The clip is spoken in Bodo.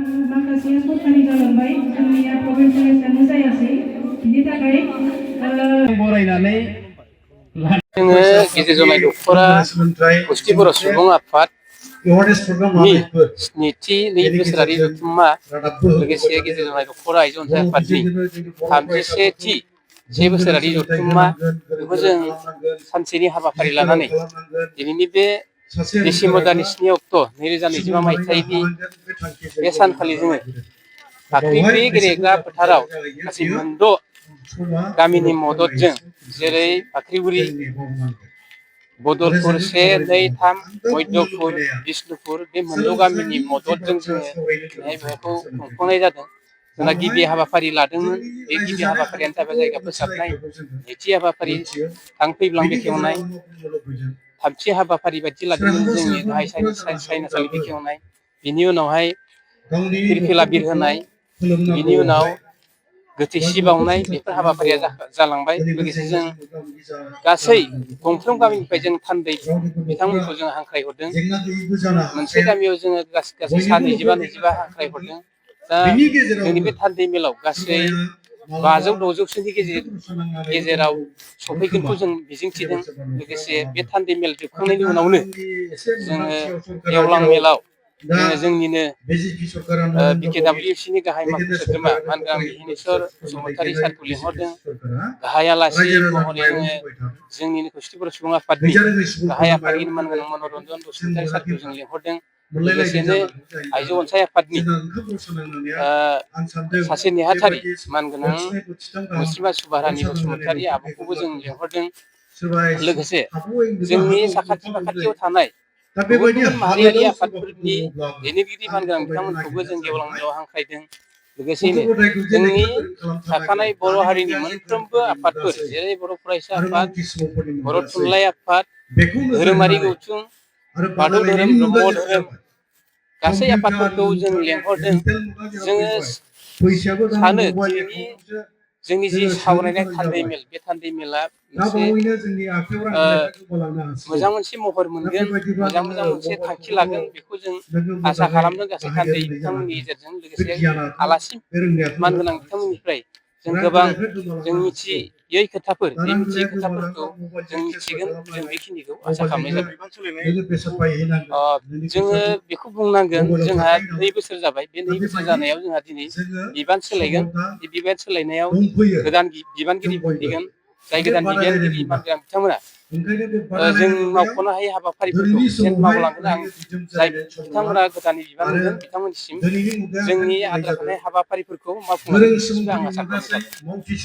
माखासे सरखारि जालांबाय जोंनिया प्रभिन्सियेलानो जायासै बिनि थाखाय बरायनानै जोङो गेजेर जनाय दखरा गुस्थि बर' सुबुं आफाद स्निथि नै बोसोरारि जथुम्मा लोगोसे गेजेर जनाय दखरा आइजो अनसाय आफादनि 37थि से बोसोरारि जथुम्मा बेखौ जों सानसेनि हाबाफारि लानानै दिनैनि बे डिसेम्बर दाननि 7 अक्ट' 2025 मायथाइनि बे सानखालि जोङो फाख्रिब्रै गेलेग्रा फोथाराव गासै मोनद' गामिनि मददजों जेरै फाख्रिगुरि बदलपुर 1, 2, 3 मध्यपुर बिष्णुपुर बे मोनद' गामिनि मददजों जोङो बेखौ खुंफुंनाय जादों। जोंना गिबि हाबाफारि लादोंमोन बे गिबि हाबाफारियानो जाबाय जायगा फोसाबनाय नैथि हाबाफारि थांफैब्लां बेखेवनाय थामथि हाबाफारि बायदि लादोंमोन जोंनि गाहाय सायनासालि बेखेवनाय बिनि उनावहाय फिरफिला बिर होनाय बिनि उनाव गोथै सि बावनाय बेफोर हाबाफारिया जालांबाय लोगोसे जों गासै गंफ्रोम गामिनिफ्राय जों थान्दै बिथांमोनखौ जों हांख्रायहरदों मोनसे गामियाव जोङो गासै सा 25 हांख्रायहरदों। दा जोंनि बे थान्दै मेलाव गासै 500-600सोनि गेजेराव सफैगोनखौ जों मिजिंथिदों। लोगोसे बे थान्दै मेल जोबखांनायनि उनावनो जोङो गेवलां मेलाव जोंनिनो BKWCनि गाहाय मावफुं सोद्रोमा मानगां मिहिनेश्वर बसुमतारी सारखौ लिंहरदों। गाहाय आलासि महरै जोंनिनो गुस्थि बर' सुबुं आफादनि गाहाय आफादगिरि मानगोनां मनरन्जन बसुमतारी सारखौ जों लिंहरदों। लोगोसेनो आइजो अनसाय आफादनि सासे नेहाथारि मानगोनां मुस्रिमा सुभारानि बसुमतारी आब'खौबो जों लिंहरदों। लोगोसे जोंनि साखाथि फाखाथियाव थानाय गुबुन गुबुन माहारियारि आफादफोरनि दैदेनगिरि मानगोनां बिथांमोनखौबो जों गेवलां मेलाव हांख्रायदों। लोगोसेनो जोंनि थाखानाय बर' हारिनि मोनफ्रोमबो आफादफोर जेरै बर' फरायसा आफाद, बर' थुनलाइ आफाद, धोरोमारि गौथुम, बाथौ धोरोम, ब्रह्म धोरोम गासै आफादफोरखौ जों लेंहरदों। जोङो सानो दिनैनि जोंनि जि सावरायनाय थान्दै मेल बे थान्दै मेला मोनसे मोजां मोनसे महर मोनगोन मोजां मोनसे थांखि लागोन बेखौ जों आसा खालामदों गासै थान्दै बिथांमोननि गेजेरजों। लोगोसे आलासि मानगोनां बिथांमोननिफ्राय जों गोबां जों मिथियै खोथाफोर बे मिथियै खोथाफोरखौ जों मिथिगोन जों बेखिनिखौ आसा खालामनाय जाबाय। जोङो बेखौ बुंनांगोन जोंहा 2 बोसोर जाबाय बे 2 बोसोर जानायाव जोंहा दिनै बिबान सोलायगोन। बे बिबान सोलायनायाव गोदान बिबानगिरि फैगोन। जाय गोदान बिबानगिरि मानगोनां बिथांमोना जों मावख'नो हायै हाबाफारिफोरखौ जेन मावलांगोन। आं जाय बिथांमोना गोदानै बिबान मोनगोन बिथांमोननिसिम जोंनि आद्रा थानाय हाबाफारिफोरखौ मावफुंलांगोन आं आसा खालामनाय जाबाय।